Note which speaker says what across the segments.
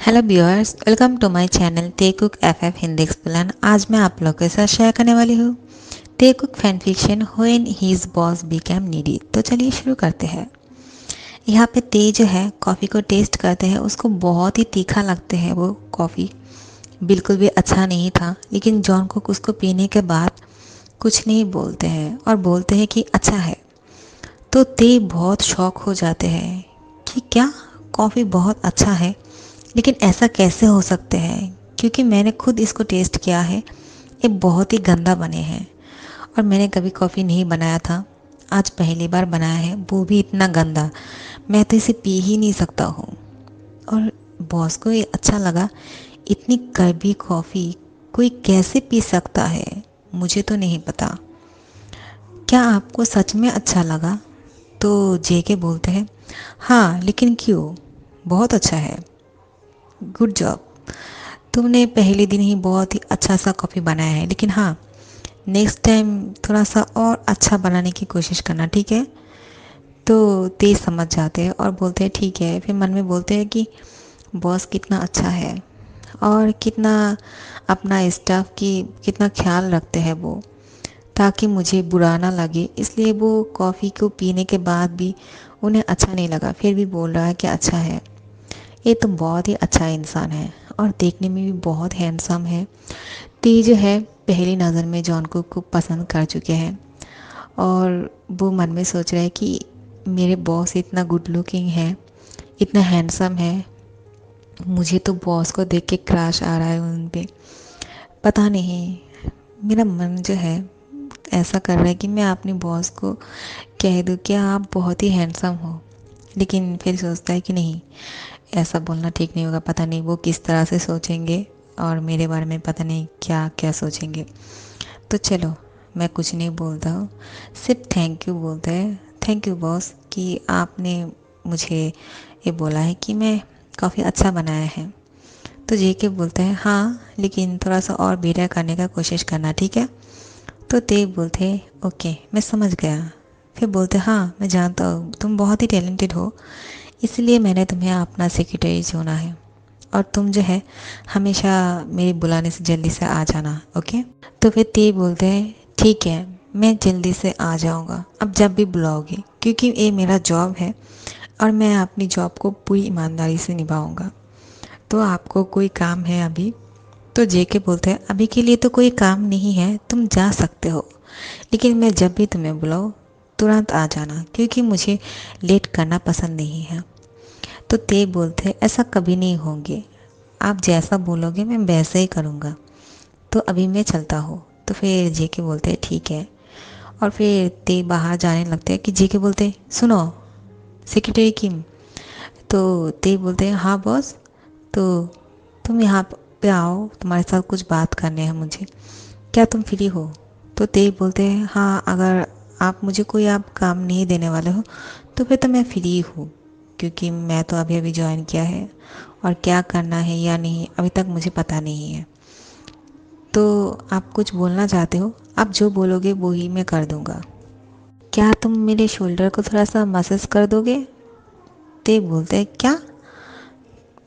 Speaker 1: Hello viewers, welcome to my channel ते cook FF Hindi explain. आज मैं आप लोगों के साथ शेयर करने वाली हूँ ते cook fan fiction when his boss become needy. तो चलिए शुरू करते हैं। यहाँ पे ते जो है कॉफ़ी को टेस्ट करते हैं, उसको बहुत ही तीखा लगते हैं। वो कॉफ़ी बिल्कुल भी अच्छा नहीं था, लेकिन जॉन कुक उसको पीने के बाद कुछ नहीं बोलते हैं और बोलते हैं कि अच्छा है। तो ते बहुत शौक हो जाते हैं कि क्या कॉफ़ी बहुत अच्छा है, लेकिन ऐसा कैसे हो सकते हैं, क्योंकि मैंने खुद इसको टेस्ट किया है। ये बहुत ही गंदा बने हैं और मैंने कभी कॉफ़ी नहीं बनाया था, आज पहली बार बनाया है, वो भी इतना गंदा। मैं तो इसे पी ही नहीं सकता हूँ। और बॉस को ये अच्छा लगा। इतनी कड़वी कॉफ़ी कोई कैसे पी सकता है, मुझे तो नहीं पता। क्या आपको सच में अच्छा लगा? तो जेके बोलते हैं हाँ, लेकिन क्यों, बहुत अच्छा है, गुड जॉब। तुमने पहले दिन ही बहुत ही अच्छा सा कॉफ़ी बनाया है, लेकिन हाँ, नेक्स्ट टाइम थोड़ा सा और अच्छा बनाने की कोशिश करना, ठीक है? तो तेज समझ जाते हैं और बोलते हैं ठीक है। फिर मन में बोलते हैं कि बॉस कितना अच्छा है और कितना अपना स्टाफ की कितना ख्याल रखते हैं वो, ताकि मुझे बुरा ना लगे। इसलिए वो कॉफ़ी को पीने के बाद भी उन्हें अच्छा नहीं लगा, फिर भी बोल रहा है कि अच्छा है। ये तो बहुत ही अच्छा इंसान है और देखने में भी बहुत हैंडसम है। ती जो है पहली नज़र में जॉन को खूब पसंद कर चुके हैं और वो मन में सोच रहे हैं कि मेरे बॉस इतना गुड लुकिंग है, इतना हैंडसम है, मुझे तो बॉस को देख के क्रश आ रहा है उन पे। पता नहीं, मेरा मन जो है ऐसा कर रहा है कि मैं अपने बॉस को कह दूँ कि आप बहुत ही हैंडसम हो, लेकिन फिर सोचता है कि नहीं, ऐसा बोलना ठीक नहीं होगा। पता नहीं वो किस तरह से सोचेंगे और मेरे बारे में पता नहीं क्या क्या सोचेंगे। तो चलो, मैं कुछ नहीं बोलता हूँ, सिर्फ थैंक यू बोलते हैं। थैंक यू बॉस कि आपने मुझे ये बोला है कि मैं काफ़ी अच्छा बनाया है। तो जेके बोलते हैं हाँ, लेकिन थोड़ा सा और बेटर करने का कोशिश करना, ठीक है? तो देव बोलते हैं ओके, मैं समझ गया। फिर बोलते हाँ, मैं जानता हूँ तुम बहुत ही टैलेंटेड हो, इसलिए मैंने तुम्हें अपना सेक्रेटरी चुना है। और तुम जो है हमेशा मेरे बुलाने से जल्दी से आ जाना, ओके? तो फिर ते बोलते हैं ठीक है, मैं जल्दी से आ जाऊंगा, अब जब भी बुलाओगे, क्योंकि ये मेरा जॉब है और मैं अपनी जॉब को पूरी ईमानदारी से निभाऊंगा। तो आपको कोई काम है अभी? तो जेके बोलते हैं अभी के लिए तो कोई काम नहीं है, तुम जा सकते हो, लेकिन मैं जब भी तुम्हें बुलाऊँ तुरंत आ जाना, क्योंकि मुझे लेट करना पसंद नहीं है। तो ते बोलते हैं ऐसा कभी नहीं होंगे, आप जैसा बोलोगे मैं वैसे ही करूँगा। तो अभी मैं चलता हूँ। तो फिर जेके बोलते हैं ठीक है और फिर ते बाहर जाने लगते हैं कि जेके बोलते हैं सुनो सेक्रेटरी किम। तो ते बोलते हैं हाँ बॉस। तो तुम यहाँ पे आओ, तुम्हारे साथ कुछ बात करने हैं मुझे, क्या तुम फ्री हो? तो ते बोलते हैं हाँ, अगर आप मुझे कोई आप काम नहीं देने वाले हो तो फिर तो मैं फ्री हूँ, क्योंकि मैं तो अभी अभी ज्वाइन किया है और क्या करना है या नहीं अभी तक मुझे पता नहीं है। तो आप कुछ बोलना चाहते हो? आप जो बोलोगे वो ही मैं कर दूँगा। क्या तुम मेरे शोल्डर को थोड़ा सा मसाज कर दोगे? ते बोलते हैं क्या,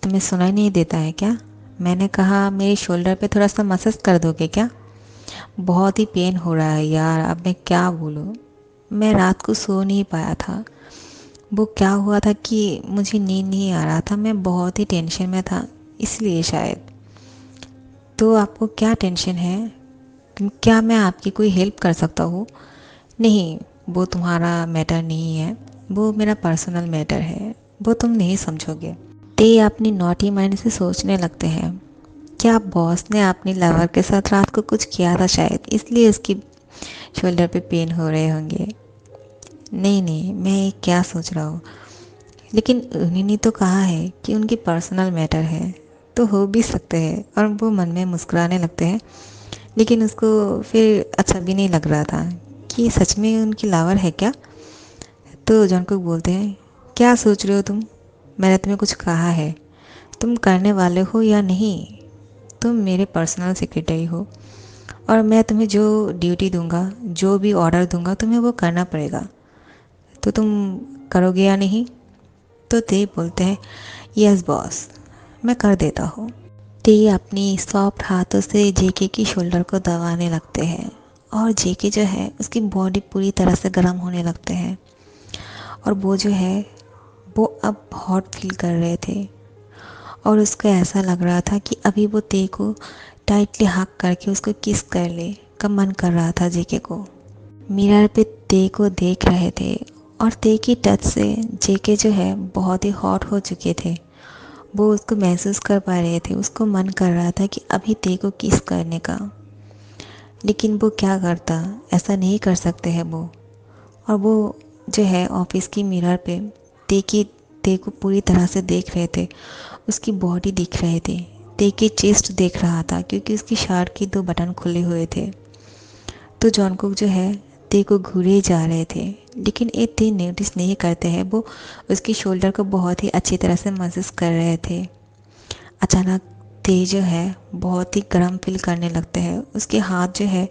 Speaker 1: तुम्हें सुनाई नहीं देता है क्या? मैंने कहा मेरे शोल्डर पे थोड़ा सा मसाज कर दोगे क्या? बहुत ही पेन हो रहा है यार, अब मैं क्या बोलूँ। मैं रात को सो नहीं पाया था। वो क्या हुआ था कि मुझे नींद नहीं आ रहा था, मैं बहुत ही टेंशन में था, इसलिए शायद। तो आपको क्या टेंशन है? क्या मैं आपकी कोई हेल्प कर सकता हूँ? नहीं, वो तुम्हारा मैटर नहीं है, वो मेरा पर्सनल मैटर है, वो तुम नहीं समझोगे। ते अपनी नॉटी माइंड से सोचने लगते हैं क्या बॉस ने अपनी लवर के साथ रात को कुछ किया था शायद, इसलिए उसकी शोल्डर पे पेन हो रहे होंगे। नहीं नहीं, मैं क्या सोच रहा हूँ, लेकिन उन्होंने तो कहा है कि उनकी पर्सनल मैटर है, तो हो भी सकते हैं। और वो मन में मुस्कुराने लगते हैं, लेकिन उसको फिर अच्छा भी नहीं लग रहा था कि सच में उनकी लवर है क्या। तो जॉनकुक बोलते हैं क्या सोच रहे हो तुम, मैंने तुम्हें कुछ कहा है, तुम करने वाले हो या नहीं? तुम मेरे पर्सनल सेक्रेटरी हो और मैं तुम्हें जो ड्यूटी दूंगा, जो भी ऑर्डर दूंगा, तुम्हें वो करना पड़ेगा। तो तुम करोगे या नहीं? तो ते बोलते हैं यस बॉस, मैं कर देता हूँ। ते अपनी सॉफ्ट हाथों से जेके की शोल्डर को दबाने लगते हैं और जेके जो है उसकी बॉडी पूरी तरह से गर्म होने लगते हैं और वो जो है वो अब हॉट फील कर रहे थे और उसको ऐसा लग रहा था कि अभी वो ते को टाइटली हक करके उसको किस कर ले का मन कर रहा था जेके को। मिरर पे ते को देख रहे थे और ते की टच से जेके जो है बहुत ही हॉट हो चुके थे। वो उसको महसूस कर पा रहे थे, उसको मन कर रहा था कि अभी ते को किस करने का, लेकिन वो क्या करता, ऐसा नहीं कर सकते हैं वो। और वो जो है ऑफिस की मिरर पे ते को पूरी तरह से देख रहे थे, उसकी बॉडी दिख रहे थे, ते की चेस्ट देख रहा था क्योंकि उसकी शर्ट की 2 बटन खुले हुए थे। तो जॉनकुक जो है ते को घूरे जा रहे थे, लेकिन ये ते नोटिस नहीं करते हैं, वो उसकी शोल्डर को बहुत ही अच्छी तरह से महसूस कर रहे थे। अचानक ते जो है बहुत ही गर्म फील करने लगते हैं, उसके हाथ जो है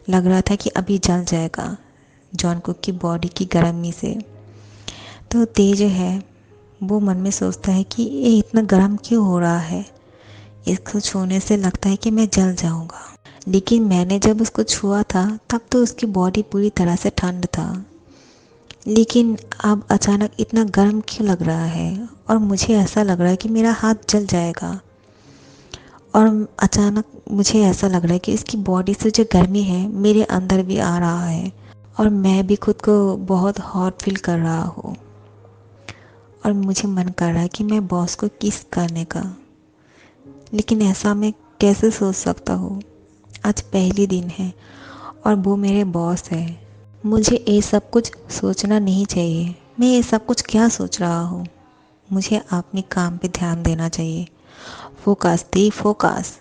Speaker 1: लग रहा था कि अभी जल जाएगा जॉनकुक की बॉडी की गर्मी से। तो ते जो है वो मन में सोचता है कि ये इतना गर्म क्यों हो रहा है, इसको छूने से लगता है कि मैं जल जाऊंगा, लेकिन मैंने जब उसको छुआ था तब तो उसकी बॉडी पूरी तरह से ठंड था, लेकिन अब अचानक इतना गर्म क्यों लग रहा है और मुझे ऐसा लग रहा है कि मेरा हाथ जल जाएगा। और अचानक मुझे ऐसा लग रहा है कि इसकी बॉडी से जो गर्मी है मेरे अंदर भी आ रहा है और मैं भी खुद को बहुत हॉट फील कर रहा हूँ और मुझे मन कर रहा है कि मैं बॉस को किस करने का, लेकिन ऐसा मैं कैसे सोच सकता हूँ। आज पहली दिन है और वो मेरे बॉस है। मुझे ये सब कुछ सोचना नहीं चाहिए। मैं ये सब कुछ क्या सोच रहा हूँ। मुझे अपने काम पे ध्यान देना चाहिए। फोकस दी फोकस।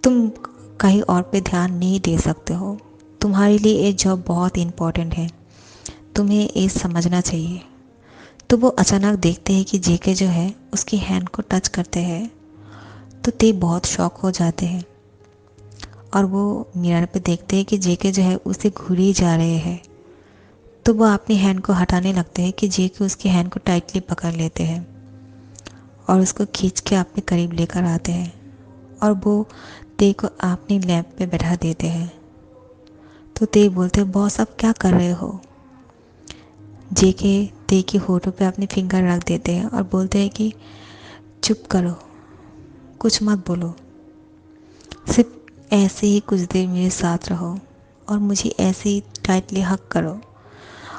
Speaker 1: तुम कहीं और पे ध्यान नहीं दे सकते हो। तुम्हारे लिए ये जॉब बहुत इम्पोर्टेंट है, तुम्हें ये समझना चाहिए। तो वो अचानक देखते हैं कि जेके जो है उसकी हैंड को टच करते हैं, तो ते बहुत शॉक हो जाते हैं और वो मिरर पे देखते हैं कि जेके जो है उसे घूरी जा रहे हैं। तो वो अपनी हैंड को हटाने लगते हैं कि जेके उसकी हैंड को टाइटली पकड़ लेते हैं और उसको खींच के अपने करीब लेकर आते हैं और वो ते को अपनी लैप पे बैठा देते हैं। तो ते बोलते हैं, बॉस आप क्या कर रहे हो। जेके ते की होठों पे अपनी फिंगर रख देते हैं और बोलते हैं कि चुप करो, कुछ मत बोलो, सिर्फ ऐसे ही कुछ देर मेरे साथ रहो और मुझे ऐसे ही टाइटली हक करो।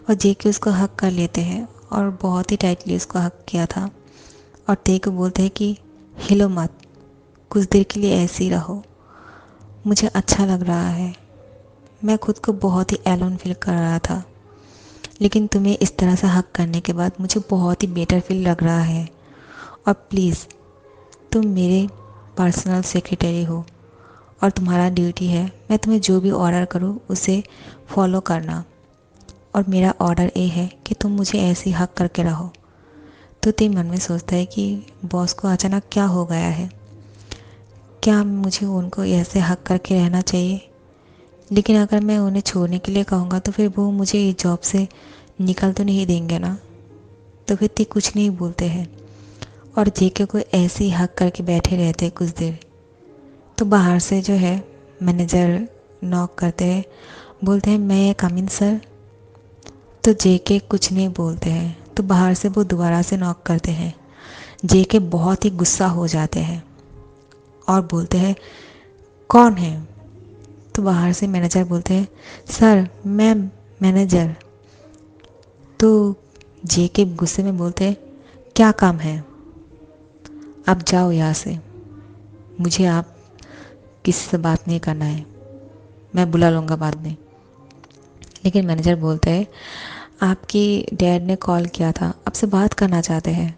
Speaker 1: और जेके उसको हक कर लेते हैं और बहुत ही टाइटली उसको हक किया था और ते को बोलते हैं कि हिलो मत, कुछ देर के लिए ऐसे ही रहो, मुझे अच्छा लग रहा है। मैं खुद को बहुत ही एलोन फील कर रहा था, लेकिन तुम्हें इस तरह से हक करने के बाद मुझे बहुत ही बेटर फील लग रहा है। और प्लीज़ तुम मेरे पर्सनल सेक्रेटरी हो और तुम्हारा ड्यूटी है मैं तुम्हें जो भी ऑर्डर करूँ उसे फॉलो करना, और मेरा ऑर्डर ये है कि तुम मुझे ऐसे ही हक करके रहो। तो ते मन में सोचता है कि बॉस को अचानक क्या हो गया है, क्या मुझे उनको ऐसे हक करके रहना चाहिए, लेकिन अगर मैं उन्हें छोड़ने के लिए कहूँगा तो फिर वो मुझे इस जॉब से निकल तो नहीं देंगे ना। तो फिर ते कुछ नहीं बोलते हैं और जेके को ऐसे ही हक करके बैठे रहते हैं कुछ देर। तो बाहर से जो है मैनेजर नॉक करते हैं, बोलते हैं मैं कम इन सर। तो जेके कुछ नहीं बोलते हैं, तो बाहर से वो दोबारा से नॉक करते हैं। जेके बहुत ही गुस्सा हो जाते हैं और बोलते हैं कौन है। तो बाहर से मैनेजर बोलते हैं सर मैं मैनेजर। तो जेके गुस्से में बोलते हैं क्या काम है, अब जाओ यहाँ से, मुझे आप किसी से बात नहीं करना है, मैं बुला लूँगा बाद में। लेकिन मैनेजर बोलते हैं आपकी डैड ने कॉल किया था, आपसे बात करना चाहते हैं।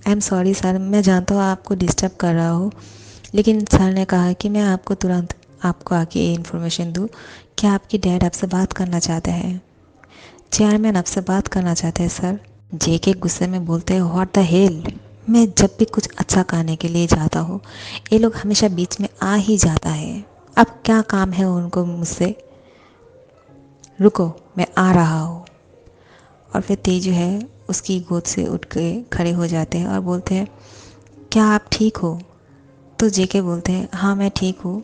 Speaker 1: आई एम सॉरी सर, मैं जानता हूँ आपको डिस्टर्ब कर रहा हूँ, लेकिन सर ने कहा कि मैं आपको तुरंत आपको आके ये इन्फॉर्मेशन दूँ कि आपकी डैड आपसे बात करना चाहते हैं, चेयरमैन आपसे बात करना चाहते हैं सर। जेके गुस्से में बोलते हैं व्हाट द हेल, मैं जब भी कुछ अच्छा कहने के लिए जाता हूँ ये लोग हमेशा बीच में आ ही जाता है, अब क्या काम है उनको मुझसे, रुको मैं आ रहा हूँ। और फिर तेज जो है उसकी गोद से उठ के खड़े हो जाते हैं और बोलते हैं क्या आप ठीक हो? तो जेके बोलते हैं हाँ मैं ठीक हूँ,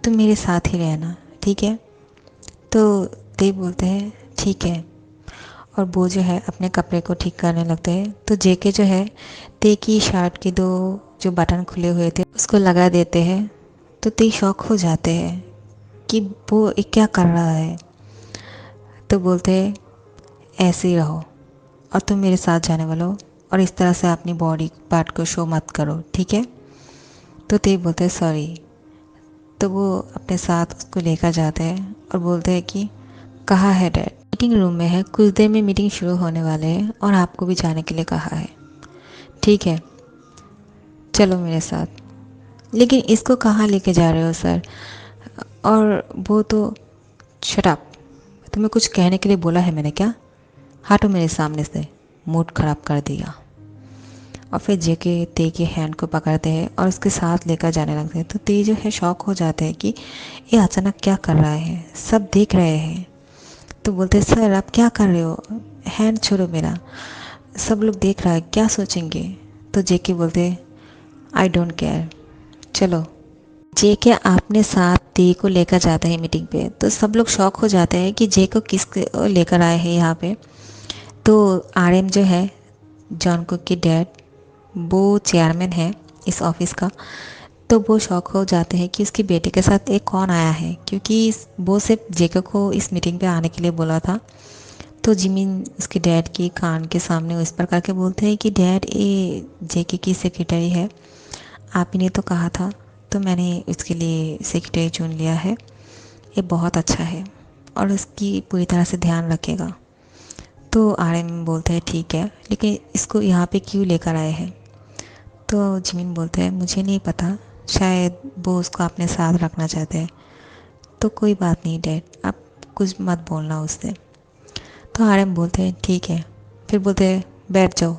Speaker 1: तुम मेरे साथ ही रहना, ठीक है? तो ते बोलते हैं ठीक है, और वो जो है अपने कपड़े को ठीक करने लगते हैं। तो जेके जो है ते की शर्ट के दो जो बटन खुले हुए थे उसको लगा देते हैं। तो ते शॉक हो जाते हैं कि वो ये क्या कर रहा है। तो बोलते हैं ऐसे ही रहो और तुम मेरे साथ जाने वाले हो, और इस तरह से अपनी बॉडी पार्ट को शो मत करो, ठीक है? तो ते बोलते हैं सॉरी। तो वो अपने साथ उसको लेकर जाते हैं और बोलते हैं कि कहाँ है डैड? मीटिंग रूम में है, कुछ देर में मीटिंग शुरू होने वाले हैं और आपको भी जाने के लिए कहा है, ठीक है? चलो मेरे साथ। लेकिन इसको कहाँ लेके जा रहे हो सर? और वो तो शट अप, तुम्हें कुछ कहने के लिए बोला है मैंने क्या? हटो मेरे सामने से। मूड खराब कर दिया। और फिर जेके ते के हैंड को पकड़ते हैं और उसके साथ लेकर जाने लगते हैं। तो ते जो है शॉक हो जाते हैं कि ये अचानक क्या कर रहा है, सब देख रहे हैं। तो बोलते हैं सर आप क्या कर रहे हो, हैंड छोड़ो मेरा, सब लोग देख रहा है, क्या सोचेंगे? तो जेके बोलते हैं आई डोंट केयर, चलो। जेके अपने साथ ते को लेकर जाते हैं मीटिंग पे। तो सब लोग शॉक हो जाते हैं कि जे को किस लेकर आए हैं यहाँ पे। तो आरएम जो है जॉन कुक के डैड, वो चेयरमैन है इस ऑफिस का। तो वो शॉक हो जाते हैं कि उसके बेटे के साथ एक कौन आया है, क्योंकि वो सिर्फ जेके को इस मीटिंग पे आने के लिए बोला था। तो जिमिन उसके डैड की कान के सामने उस पर करके बोलते हैं कि डैड ये जेके की सेक्रेटरी है, आप ही ने तो कहा था, तो मैंने इसके लिए सेक्रेटरी चुन लिया है, ये बहुत अच्छा है और उसकी पूरी तरह से ध्यान रखेगा। तो आरएम बोलते हैं ठीक है, लेकिन इसको यहाँ पे क्यों लेकर आए हैं? तो जिमिन बोलते हैं मुझे नहीं पता, शायद वो उसको अपने साथ रखना चाहते हैं। तो कोई बात नहीं डैड, आप कुछ मत बोलना उससे। तो आरएम बोलते हैं ठीक है, फिर बोलते हैं बैठ जाओ।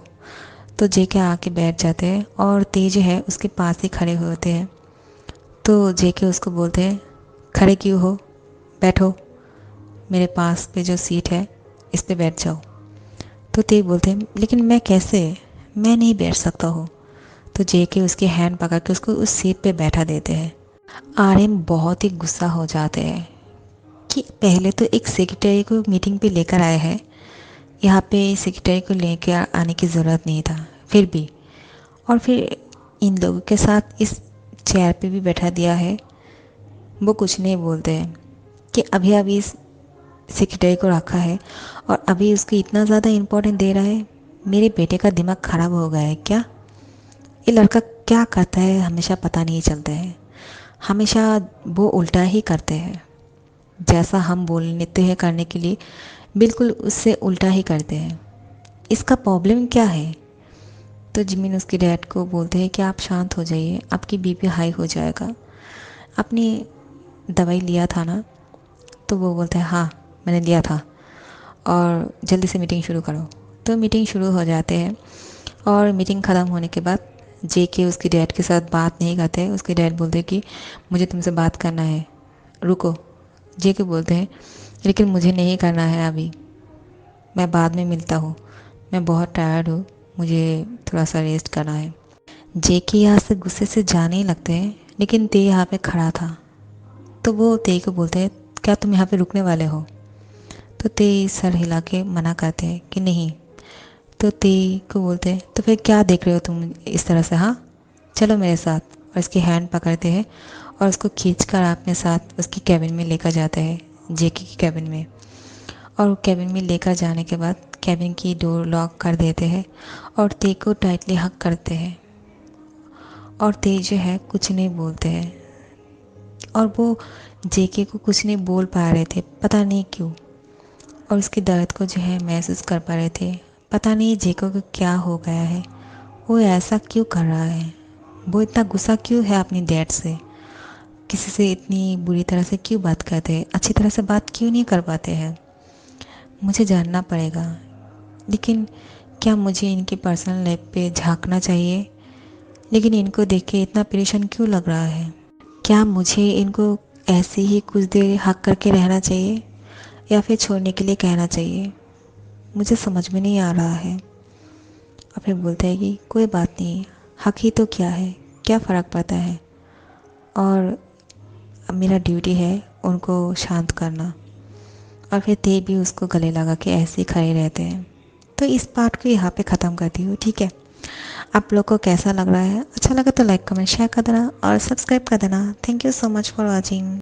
Speaker 1: तो जेके आके बैठ जाते हैं और तेज है उसके पास ही खड़े होते हैं। तो जेके उसको बोलते हैं खड़े क्यों हो, बैठो, मेरे पास पे जो सीट है इस पे बैठ जाओ। तो तेज बोलते हैं लेकिन मैं कैसे, मैं नहीं बैठ सकता हूँ। तो जेके उसके हैंड पकड़ के उसको उस सीट पे बैठा देते हैं। आरएम बहुत ही गुस्सा हो जाते हैं कि पहले तो एक सेक्रेटरी को मीटिंग पे लेकर आए हैं, यहाँ पे सेक्रेटरी को लेकर आने की ज़रूरत नहीं था फिर भी, और फिर इन लोगों के साथ इस चेयर पे भी बैठा दिया है। वो कुछ नहीं बोलते हैं कि अभी अभी इस सेक्रेटरी को रखा है और अभी उसको इतना ज़्यादा इम्पोर्टेंट दे रहा है। मेरे बेटे का दिमाग ख़राब हो गया है क्या? ये लड़का क्या करता है हमेशा पता नहीं चलता है, हमेशा वो उल्टा ही करते हैं, जैसा हम बोलते हैं करने के लिए बिल्कुल उससे उल्टा ही करते हैं। इसका प्रॉब्लम क्या है? तो जिमिन उसके डैड को बोलते हैं कि आप शांत हो जाइए, आपकी बीपी हाई हो जाएगा, आपने दवाई लिया था ना? तो वो बोलते हैं हाँ मैंने लिया था, और जल्दी से मीटिंग शुरू करो। तो मीटिंग शुरू हो जाते हैं और मीटिंग ख़त्म होने के बाद जेके उसके डैड के साथ बात नहीं करते। उसके डैड बोलते हैं कि मुझे तुमसे बात करना है, रुको। जेके बोलते हैं लेकिन मुझे नहीं करना है अभी, मैं बाद में मिलता हूँ, मैं बहुत टायर्ड हूँ, मुझे थोड़ा सा रेस्ट करना है। जेके यहाँ से गुस्से से जाने ही लगते हैं, लेकिन ते यहाँ पे खड़ा था। तो वो ते को बोलते हैं क्या तुम यहाँ पे रुकने वाले हो? तो ते सर हिला के मना करते हैं कि नहीं। तो ते को बोलते हैं तो फिर क्या देख रहे हो तुम इस तरह से, हाँ चलो मेरे साथ। और इसकी हैंड पकड़ते हैं और उसको खींचकर अपने साथ उसकी कैबिन में लेकर जाते हैं, जेके की कैबिन में। और कैबिन में लेकर जाने के बाद कैबिन की डोर लॉक कर देते हैं और ते को टाइटली हक करते हैं। और ते जो है कुछ नहीं बोलते हैं, और वो जेके को कुछ नहीं बोल पा रहे थे, पता नहीं क्यों। और उसके दर्द को जो है महसूस कर पा रहे थे। पता नहीं जेको को क्या हो गया है, वो ऐसा क्यों कर रहा है, वो इतना गुस्सा क्यों है अपनी डैड से, किसी से इतनी बुरी तरह से क्यों बात करते हैं, अच्छी तरह से बात क्यों नहीं कर पाते हैं। मुझे जानना पड़ेगा, लेकिन क्या मुझे इनकी पर्सनल लाइफ पे झांकना चाहिए? लेकिन इनको देख के इतना परेशान क्यों लग रहा है? क्या मुझे इनको ऐसे ही कुछ देर हक करके रहना चाहिए या फिर छोड़ने के लिए कहना चाहिए? मुझे समझ में नहीं आ रहा है। और फिर बोलता है कि कोई बात नहीं, हक ही तो क्या फ़र्क पड़ता है। और अब मेरा ड्यूटी है उनको शांत करना। और फिर ते भी उसको गले लगा के ऐसे ही खड़े रहते हैं। तो इस पार्ट को यहाँ पे ख़त्म करती हूँ, ठीक है। आप लोग को कैसा लग रहा है? अच्छा लगा तो लाइक कमेंट शेयर कर देना और सब्सक्राइब कर देना। Thank you so much for watching.